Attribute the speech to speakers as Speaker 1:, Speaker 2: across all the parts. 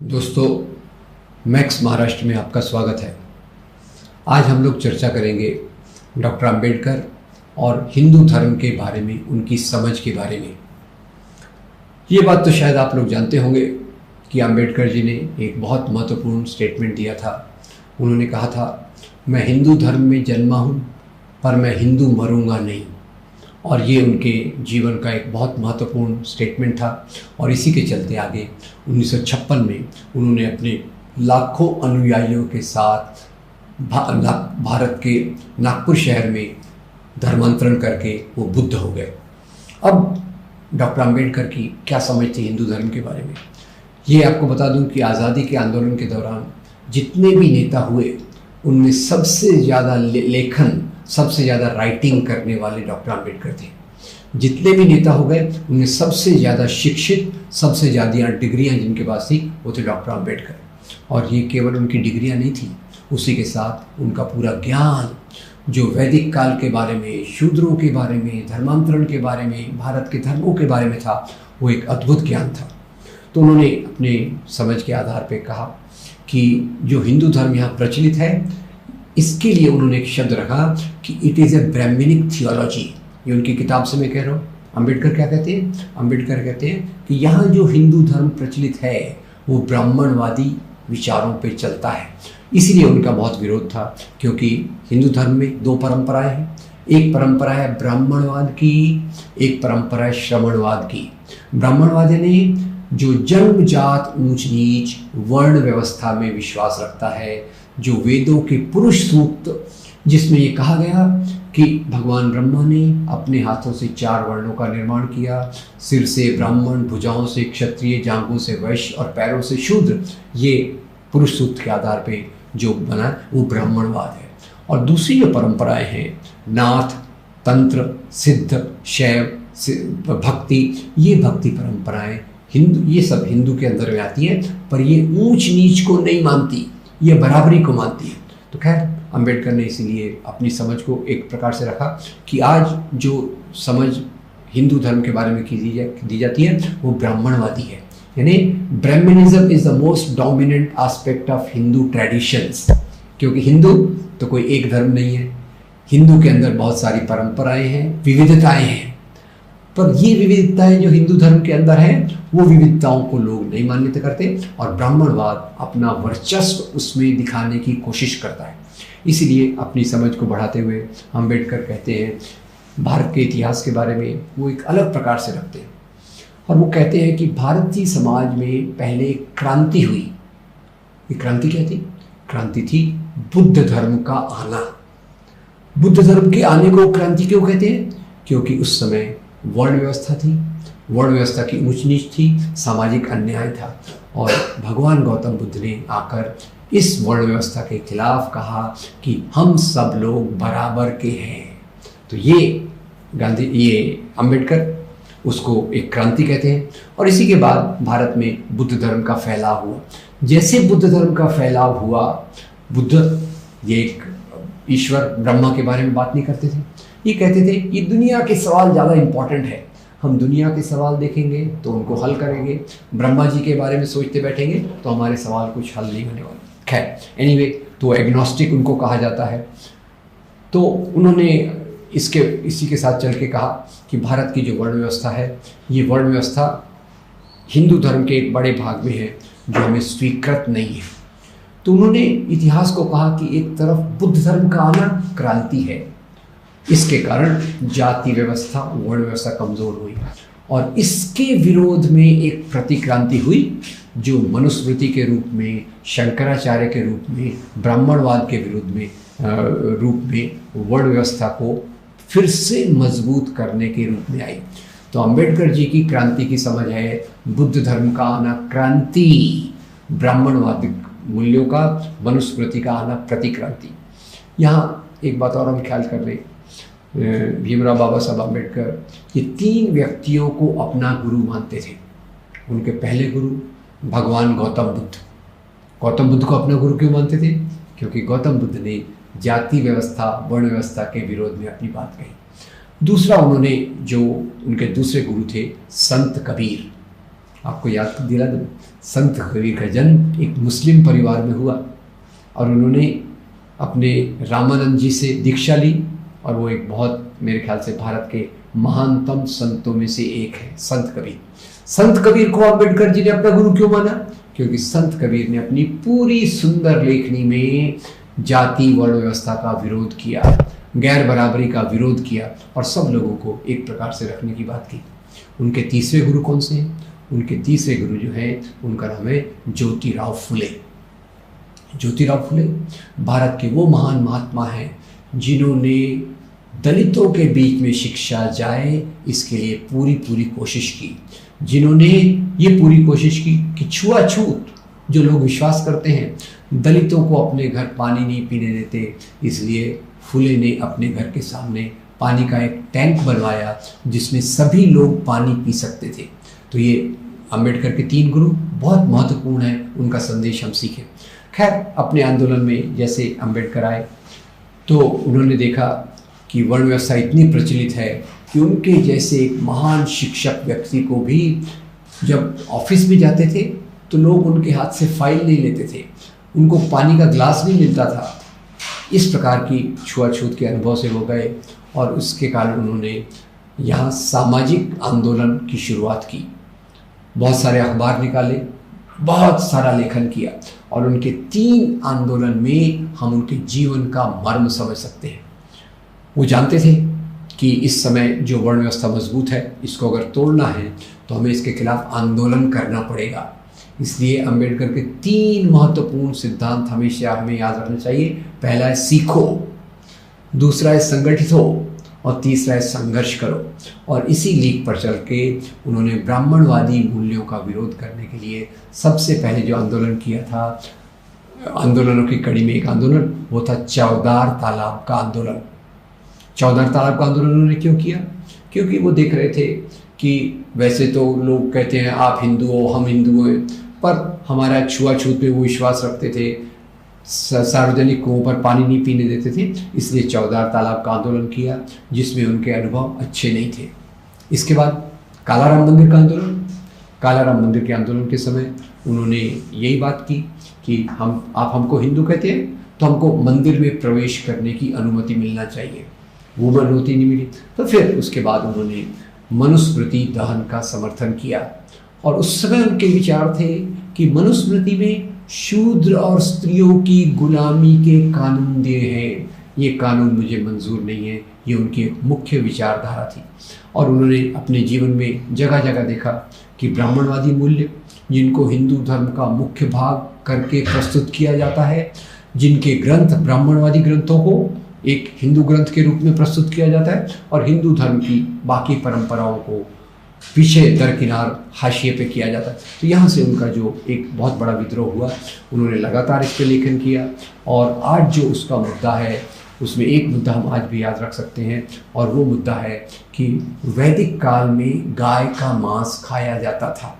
Speaker 1: दोस्तों, मैक्स महाराष्ट्र में आपका स्वागत है। आज हम लोग चर्चा करेंगे डॉक्टर अंबेडकर और हिंदू धर्म के बारे में, उनकी समझ के बारे में। ये बात तो शायद आप लोग जानते होंगे कि अंबेडकर जी ने एक बहुत महत्वपूर्ण स्टेटमेंट दिया था। उन्होंने कहा था, मैं हिंदू धर्म में जन्मा हूँ पर मैं हिंदू मरूंगा नहीं। और ये उनके जीवन का एक बहुत महत्वपूर्ण स्टेटमेंट था। और इसी के चलते आगे 1956 में उन्होंने अपने लाखों अनुयायियों के साथ भारत के नागपुर शहर में धर्मांतरण करके वो बुद्ध हो गए। अब डॉक्टर अंबेडकर की क्या समझ थी हिंदू धर्म के बारे में, ये आपको बता दूं कि आज़ादी के आंदोलन के दौरान जितने भी नेता हुए उनमें सबसे ज़्यादा लेखन, सबसे ज़्यादा राइटिंग करने वाले डॉक्टर अंबेडकर थे। जितने भी नेता हो गए उनमें सबसे ज़्यादा शिक्षित, सबसे ज़्यादा डिग्रियां जिनके पास थी वो थे डॉक्टर अंबेडकर। और ये केवल उनकी डिग्रियां नहीं थी, उसी के साथ उनका पूरा ज्ञान जो वैदिक काल के बारे में, शूद्रों के बारे में, धर्मांतरण के बारे में, भारत के धर्मों के बारे में था, वो एक अद्भुत ज्ञान था। तो उन्होंने अपने समझ के आधार पर कहा कि जो हिंदू धर्म यहाँ प्रचलित है, इसके लिए उन्होंने एक शब्द रखा कि it is a Brahmanic theology. ये उनकी किताब से मैं कह रहा हूँ। अंबेडकर क्या कहते हैं? अंबेडकर कहते हैं कि यहाँ जो हिंदू धर्म प्रचलित है वो ब्राह्मणवादी विचारों पे चलता है। इसीलिए उनका बहुत विरोध था, क्योंकि हिंदू धर्म में दो परंपराएं हैं। एक परंपरा है ब्राह्मणवाद की, एक परंपरा है श्रमणवाद की। ब्राह्मणवाद यानी जो जन्मजात ऊंच नीच वर्ण व्यवस्था में विश्वास रखता है, जो वेदों के पुरुष सूक्त जिसमें ये कहा गया कि भगवान ब्रह्मा ने अपने हाथों से 4 वर्णों का निर्माण किया, सिर से ब्राह्मण, भुजाओं से क्षत्रिय, जांघों से वैश्य और पैरों से शूद्र, ये पुरुष सूक्त के आधार पे जो बना वो ब्राह्मणवाद है। और दूसरी जो परंपराएं हैं, नाथ, तंत्र, सिद्ध, शैव, भक्ति, ये भक्ति परंपराएं हिंदू, ये सब हिंदू के अंदर में आती है, पर ये ऊंच नीच को नहीं मानती, ये बराबरी को मानती है। तो खैर अंबेडकर ने इसीलिए अपनी समझ को एक प्रकार से रखा कि आज जो समझ हिंदू धर्म के बारे में दी जाती है वो ब्राह्मणवादी है। यानी Brahmanism is the most dominant aspect of Hindu traditions. क्योंकि हिंदू तो कोई एक धर्म नहीं है, हिंदू के अंदर बहुत सारी परंपराएं हैं, विविधताएं हैं। पर ये विविधताएं जो हिंदू धर्म के अंदर हैं वो विविधताओं को लोग नहीं मान्यता करते, और ब्राह्मणवाद अपना वर्चस्व उसमें दिखाने की कोशिश करता है। इसीलिए अपनी समझ को बढ़ाते हुए अंबेडकर कहते हैं भारत के इतिहास के बारे में वो एक अलग प्रकार से रखते हैं। और वो कहते हैं कि भारतीय समाज में पहले क्रांति हुई। ये क्रांति क्या थी? क्रांति थी बुद्ध धर्म का आना। बुद्ध धर्म के आने को क्रांति क्यों कहते हैं? क्योंकि उस समय वर्ण व्यवस्था थी, वर्ण व्यवस्था की ऊंच नीच थी, सामाजिक अन्याय था, और भगवान गौतम बुद्ध ने आकर इस वर्ण व्यवस्था के खिलाफ कहा कि हम सब लोग बराबर के हैं। तो ये अंबेडकर उसको एक क्रांति कहते हैं। और इसी के बाद भारत में बुद्ध धर्म का फैलाव हुआ। जैसे बुद्ध धर्म का फैलाव हुआ, बुद्ध ये एक ईश्वर ब्रह्मा के बारे में बात नहीं करते थे। ये कहते थे ये दुनिया के सवाल ज़्यादा इम्पोर्टेंट है, हम दुनिया के सवाल देखेंगे तो उनको हल करेंगे, ब्रह्मा जी के बारे में सोचते बैठेंगे तो हमारे सवाल कुछ हल नहीं होने वाले। खैर एनीवे, तो एग्नोस्टिक उनको कहा जाता है। तो उन्होंने इसी के साथ चल के कहा कि भारत की जो वर्ण व्यवस्था है, ये वर्ण व्यवस्था हिंदू धर्म के एक बड़े भाग में है जो हमें स्वीकृत नहीं है। तो उन्होंने इतिहास को कहा कि एक तरफ बुद्ध धर्म का आना क्रांति है, इसके कारण जाति व्यवस्था, वर्ण व्यवस्था कमज़ोर हुई, और इसके विरोध में एक प्रतिक्रांति हुई जो मनुस्मृति के रूप में, शंकराचार्य के रूप में, ब्राह्मणवाद के विरुद्ध में रूप में वर्ण व्यवस्था को फिर से मजबूत करने के रूप में आई। तो अंबेडकर जी की क्रांति की समझ है बुद्ध धर्म का आना क्रांति, ब्राह्मणवादी मूल्यों का, मनुस्मृति का आना प्रतिक्रांति। यहाँ एक बात और हम ख्याल कर लें, भीमराव बाबा साहब अम्बेडकर ये 3 व्यक्तियों को अपना गुरु मानते थे। उनके पहले गुरु भगवान गौतम बुद्ध। गौतम बुद्ध को अपना गुरु क्यों मानते थे? क्योंकि गौतम बुद्ध ने जाति व्यवस्था, वर्ण व्यवस्था के विरोध में अपनी बात कही। दूसरा, उन्होंने जो उनके दूसरे गुरु थे संत कबीर, आपको याद दिला दूँ, संत कबीर का जन्म एक मुस्लिम परिवार में हुआ और उन्होंने अपने रामानंद जी से दीक्षा ली और वो एक बहुत, मेरे ख्याल से भारत के महानतम संतों में से एक है संत कबीर। संत कबीर को अम्बेडकर जी ने अपना गुरु क्यों माना? क्योंकि संत कबीर ने अपनी पूरी सुंदर लेखनी में जाति वर्ण व्यवस्था का विरोध किया, गैर बराबरी का विरोध किया और सब लोगों को एक प्रकार से रखने की बात की। उनके तीसरे गुरु कौन से हैं? उनके तीसरे गुरु जो है उनका नाम है ज्योतिराव फुले। ज्योतिराव फुले भारत के वो महान महात्मा हैं जिन्होंने दलितों के बीच में शिक्षा जाए इसके लिए पूरी कोशिश की, जिन्होंने ये पूरी कोशिश की कि छुआछूत जो लोग विश्वास करते हैं दलितों को अपने घर पानी नहीं पीने देते, इसलिए फुले ने अपने घर के सामने पानी का एक टैंक बनवाया जिसमें सभी लोग पानी पी सकते थे। तो ये अम्बेडकर के 3 गुरु बहुत महत्वपूर्ण है, उनका संदेश हम सीखें। खैर, अपने आंदोलन में जैसे अम्बेडकर आए तो उन्होंने देखा कि वर्ण व्यवस्था इतनी प्रचलित है कि उनके जैसे एक महान शिक्षक व्यक्ति को भी जब ऑफिस में जाते थे तो लोग उनके हाथ से फाइल नहीं लेते थे, उनको पानी का ग्लास नहीं मिलता था। इस प्रकार की छुआछूत के अनुभव से वो गए और उसके कारण उन्होंने यहाँ सामाजिक आंदोलन की शुरुआत की। बहुत सारे अखबार निकाले, बहुत सारा लेखन किया और उनके 3 आंदोलन में हम उनके जीवन का मर्म समझ सकते हैं। वो जानते थे कि इस समय जो वर्ण व्यवस्था मजबूत है इसको अगर तोड़ना है तो हमें इसके खिलाफ आंदोलन करना पड़ेगा। इसलिए अम्बेडकर के 3 महत्वपूर्ण सिद्धांत हमेशा हमें याद रखना चाहिए। पहला है सीखो, दूसरा है संगठित हो और तीसरा है संघर्ष करो। और इसी लीक पर चल के उन्होंने ब्राह्मणवादी मूल्यों का विरोध करने के लिए सबसे पहले जो आंदोलन किया था, आंदोलनों की कड़ी में एक आंदोलन वो था चौदार तालाब का आंदोलन। चौदार तालाब का आंदोलन उन्होंने क्यों किया? क्योंकि वो देख रहे थे कि वैसे तो लोग कहते हैं आप हिंदू हो हम हिंदू हैं, पर हमारा छुआछूत में वो विश्वास रखते थे, सार्वजनिक कुओं पर पानी नहीं पीने देते थे, इसलिए चौदार तालाब का आंदोलन किया जिसमें उनके अनुभव अच्छे नहीं थे। इसके बाद कालाराम मंदिर का आंदोलन। कालाराम मंदिर के आंदोलन के समय उन्होंने यही बात की कि आप हमको हिंदू कहते हैं तो हमको मंदिर में प्रवेश करने की अनुमति मिलना चाहिए, वो अनुमति नहीं मिली। तो फिर उसके बाद उन्होंने मनुस्मृति दहन का समर्थन किया और उस समय उनके विचार थे कि मनुस्मृति में शूद्र और स्त्रियों की गुलामी के कानून दिए हैं, ये कानून मुझे मंजूर नहीं है। ये उनकी एक मुख्य विचारधारा थी और उन्होंने अपने जीवन में जगह जगह देखा कि ब्राह्मणवादी मूल्य जिनको हिंदू धर्म का मुख्य भाग करके प्रस्तुत किया जाता है, जिनके ग्रंथ ब्राह्मणवादी ग्रंथों को एक हिंदू ग्रंथ के रूप में प्रस्तुत किया जाता है और हिंदू धर्म की बाकी परंपराओं को पीछे दरकिनार हाशिए पे किया जाता है। तो यहाँ से उनका जो एक बहुत बड़ा विद्रोह हुआ, उन्होंने लगातार इस पर लेखन किया और आज जो उसका मुद्दा है उसमें एक मुद्दा हम आज भी याद रख सकते हैं और वो मुद्दा है कि वैदिक काल में गाय का मांस खाया जाता था।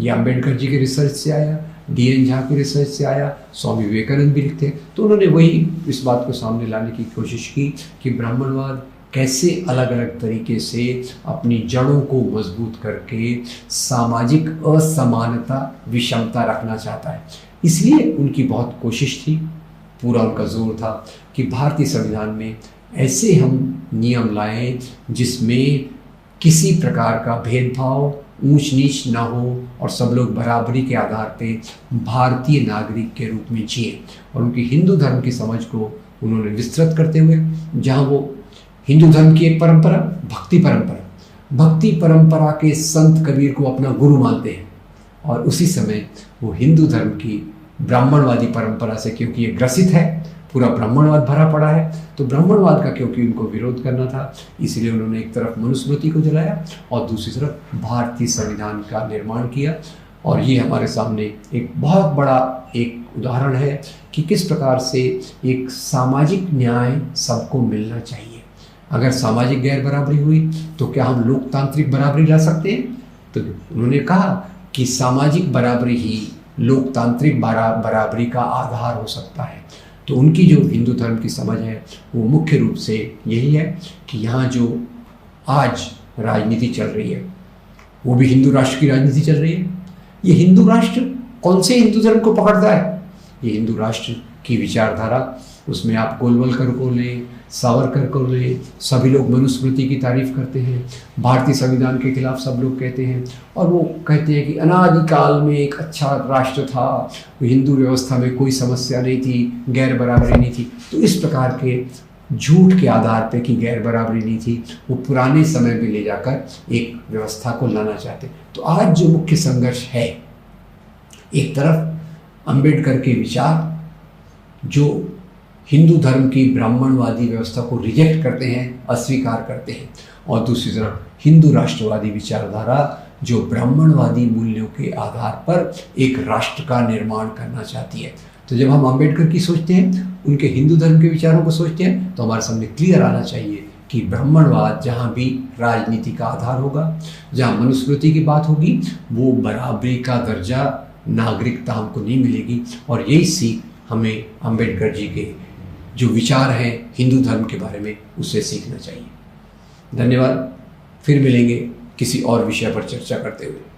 Speaker 1: ये अम्बेडकर जी के रिसर्च से आया, DN झा के रिसर्च से आया, स्वामी विवेकानंद भी लिखते हैं। तो उन्होंने वही इस बात को सामने लाने की कोशिश की कि ब्राह्मणवाद कैसे अलग अलग तरीके से अपनी जड़ों को मजबूत करके सामाजिक असमानता विषमता रखना चाहता है। इसलिए उनकी बहुत कोशिश थी, पूरा उनका जोर था कि भारतीय संविधान में ऐसे हम नियम लाएं जिसमें किसी प्रकार का भेदभाव ऊंच नीच ना हो और सब लोग बराबरी के आधार पे भारतीय नागरिक के रूप में जिए। और उनकी हिंदू धर्म की समझ को उन्होंने विस्तृत करते हुए, जहाँ वो हिंदू धर्म की एक परंपरा भक्ति परंपरा के संत कबीर को अपना गुरु मानते हैं और उसी समय वो हिंदू धर्म की ब्राह्मणवादी परंपरा से, क्योंकि ये ग्रसित है, पूरा ब्राह्मणवाद भरा पड़ा है, तो ब्राह्मणवाद का क्योंकि उनको विरोध करना था, इसलिए उन्होंने एक तरफ मनुस्मृति को जलाया और दूसरी तरफ भारतीय संविधान का निर्माण किया। और ये हमारे सामने एक बहुत बड़ा एक उदाहरण है कि किस प्रकार से एक सामाजिक न्याय सबको मिलना चाहिए। अगर सामाजिक गैर बराबरी हुई तो क्या हम लोकतांत्रिक बराबरी ला सकते हैं? तो उन्होंने कहा कि सामाजिक बराबरी ही लोकतांत्रिक बराबरी का आधार हो सकता है। तो उनकी जो हिंदू धर्म की समझ है वो मुख्य रूप से यही है कि यहाँ जो आज राजनीति चल रही है वो भी हिंदू राष्ट्र की राजनीति चल रही है। ये हिंदू राष्ट्र कौन से हिंदू धर्म को पकड़ता है? ये हिंदू राष्ट्र की विचारधारा, उसमें आप गोलवलकर को लें, सावरकर को लें, सभी लोग मनुस्मृति की तारीफ करते हैं, भारतीय संविधान के खिलाफ सब लोग कहते हैं, और वो कहते हैं कि अनादिकाल में एक अच्छा राष्ट्र था, हिंदू व्यवस्था में कोई समस्या नहीं थी, गैर बराबरी नहीं थी। तो इस प्रकार के झूठ के आधार पे कि गैर बराबरी नहीं थी, वो पुराने समय में ले जाकर एक व्यवस्था को लाना चाहते। तो आज जो मुख्य संघर्ष है, एक तरफ अंबेडकर के विचार जो हिंदू धर्म की ब्राह्मणवादी व्यवस्था को रिजेक्ट करते हैं, अस्वीकार करते हैं, और दूसरी तरफ हिंदू राष्ट्रवादी विचारधारा जो ब्राह्मणवादी मूल्यों के आधार पर एक राष्ट्र का निर्माण करना चाहती है। तो जब हम अंबेडकर की सोचते हैं, उनके हिंदू धर्म के विचारों को सोचते हैं, तो हमारे सामने क्लियर आना चाहिए कि ब्राह्मणवाद जहाँ भी राजनीति का आधार होगा, जहाँ मनुस्मृति की बात होगी, वो बराबरी का दर्जा, नागरिकता हमको नहीं मिलेगी। और यही सीख हमें अंबेडकर जी के जो विचार हैं हिंदू धर्म के बारे में, उससे सीखना चाहिए। धन्यवाद। फिर मिलेंगे किसी और विषय पर चर्चा करते हुए।